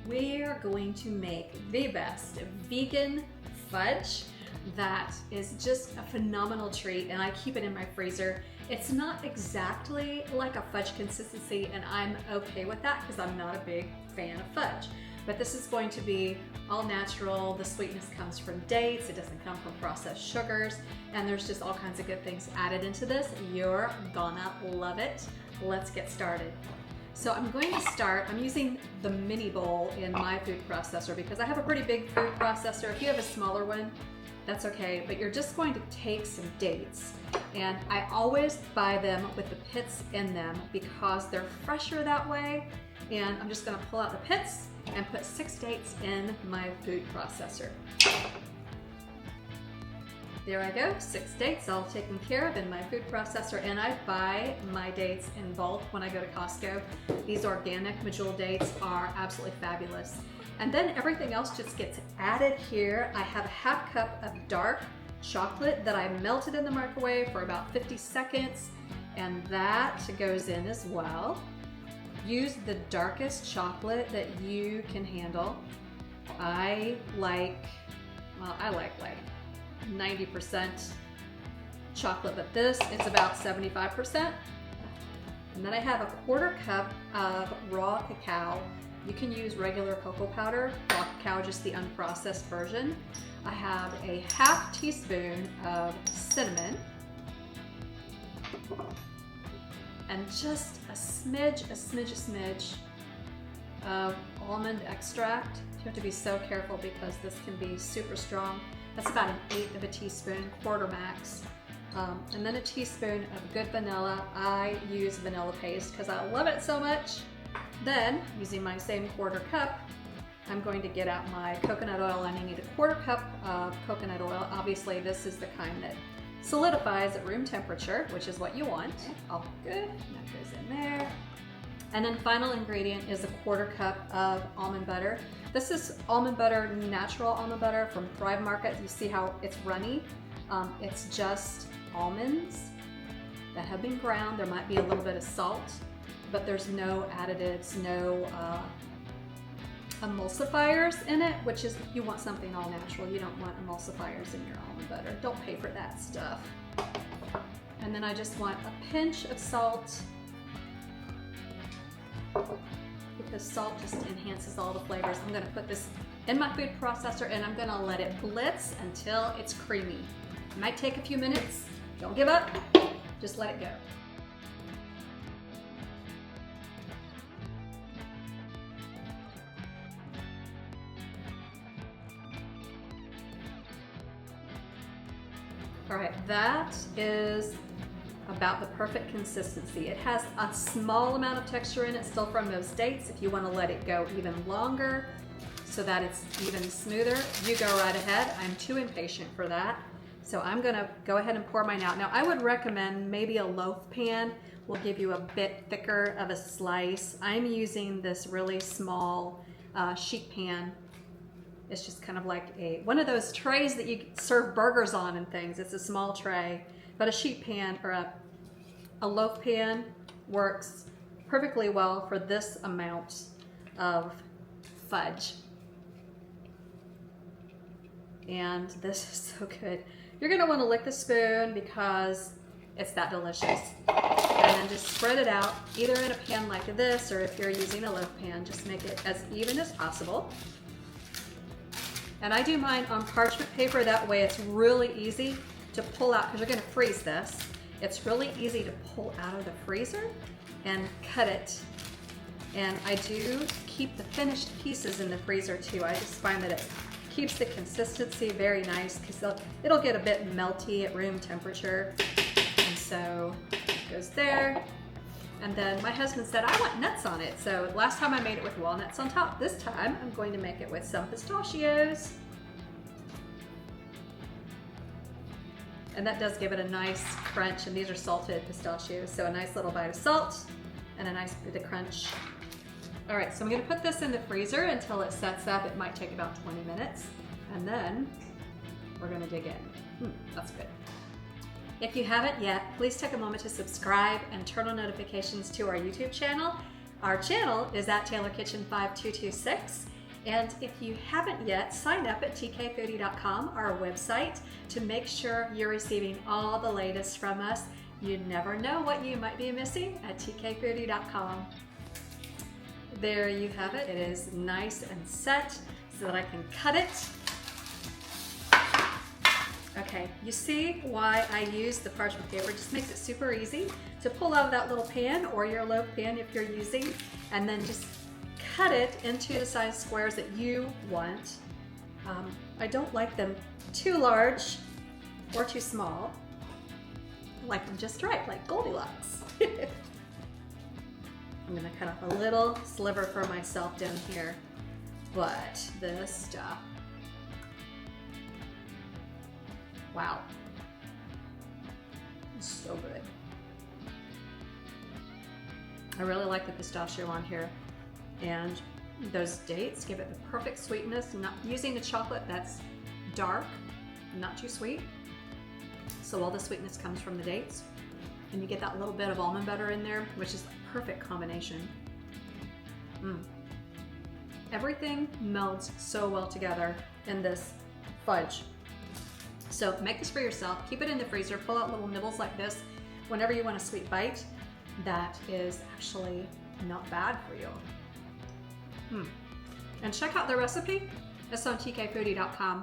we're going to make the best vegan fudge that is just a phenomenal treat, and I keep it in my freezer. It's not exactly like a fudge consistency, and I'm okay with that because I'm not a big fan of fudge. But this is going to be all natural. The sweetness comes from dates. It doesn't come from processed sugars, and there's just all kinds of good things added into this. You're gonna love it. Let's get started. So I'm going to start, I'm using the mini bowl in my food processor because I have a pretty big food processor. If you have a smaller one, that's okay, but you're just going to take some dates, and I always buy them with the pits in them because they're fresher that way. And I'm just gonna pull out the pits and put 6 dates in my food processor. There I go, 6 dates all taken care of in my food processor, and I buy my dates in bulk when I go to Costco. These organic medjool dates are absolutely fabulous. And then everything else just gets added here. I have a half cup of dark chocolate that I melted in the microwave for about 50 seconds, and that goes in as well. Use the darkest chocolate that you can handle. I like 90% chocolate, but this is about 75%. And then I have a 1/4 cup of raw cacao. You can use regular cocoa powder, raw cacao, just the unprocessed version. I have a 1/2 teaspoon of cinnamon, and just a smidge of almond extract. You have to be so careful because this can be super strong. That's about 1/8 of a teaspoon, 1/4 max. And then a teaspoon of good vanilla. I use vanilla paste because I love it so much. Then, using my same 1/4 cup, I'm going to get out my coconut oil, and I need a 1/4 cup of coconut oil. Obviously, this is the kind that solidifies at room temperature, which is what you want. All good, and that goes in there. And then final ingredient is a 1/4 cup of almond butter. This is almond butter, natural almond butter from Thrive Market. You see how it's runny? It's just almonds that have been ground. There might be a little bit of salt, but there's no additives, no emulsifiers in it, which is, you want something all natural. You don't want emulsifiers in your almond butter. Don't pay for that stuff. And then I just want a pinch of salt, because salt just enhances all the flavors. I'm gonna put this in my food processor, and I'm gonna let it blitz until it's creamy. It might take a few minutes. Don't give up, just let it go. All right, that is about the perfect consistency. It has a small amount of texture in it still from those dates. If you want to let it go even longer so that it's even smoother, you go right ahead. I'm too impatient for that. So I'm gonna go ahead and pour mine out. Now I would recommend maybe a loaf pan will give you a bit thicker of a slice. I'm using this really small sheet pan. It's just kind of like one of those trays that you serve burgers on and things. It's a small tray, but a sheet pan or a loaf pan works perfectly well for this amount of fudge. And this is so good. You're gonna wanna lick the spoon because it's that delicious. And then just spread it out, either in a pan like this, or if you're using a loaf pan, just make it as even as possible. And I do mine on parchment paper, that way it's really easy to pull out, because you're gonna freeze this. It's really easy to pull out of the freezer and cut it. And I do keep the finished pieces in the freezer too. I just find that it keeps the consistency very nice, because it'll get a bit melty at room temperature. And so it goes there. And then my husband said, I want nuts on it. So last time I made it with walnuts on top. This time I'm going to make it with some pistachios. And that does give it a nice crunch, and these are salted pistachios. So a nice little bite of salt and a nice bit of crunch. All right, so I'm gonna put this in the freezer until it sets up. It might take about 20 minutes. And then we're gonna dig in. That's good. If you haven't yet, please take a moment to subscribe and turn on notifications to our YouTube channel. Our channel is at TaylorKitchen 5226, And if you haven't yet, sign up at tkfoodie.com, our website, to make sure you're receiving all the latest from us. You never know what you might be missing at tkfoodie.com. There you have it. It is nice and set so that I can cut it. Okay, you see why I use the parchment paper. It just makes it super easy to pull out of that little pan or your loaf pan if you're using, and then just cut it into the size squares that you want. I don't like them too large or too small. I like them just right, like Goldilocks. I'm gonna cut off a little sliver for myself down here, but this stuff, wow, it's so good. I really like the pistachio on here, and those dates give it the perfect sweetness. Not using the chocolate that's dark, not too sweet, so all the sweetness comes from the dates, and you get that little bit of almond butter in there, which is the perfect combination. Everything melds so well together in this fudge. So make this for yourself, keep it in the freezer, pull out little nibbles like this whenever you want a sweet bite that is actually not bad for you. And check out the recipe. It's on tkfoodie.com.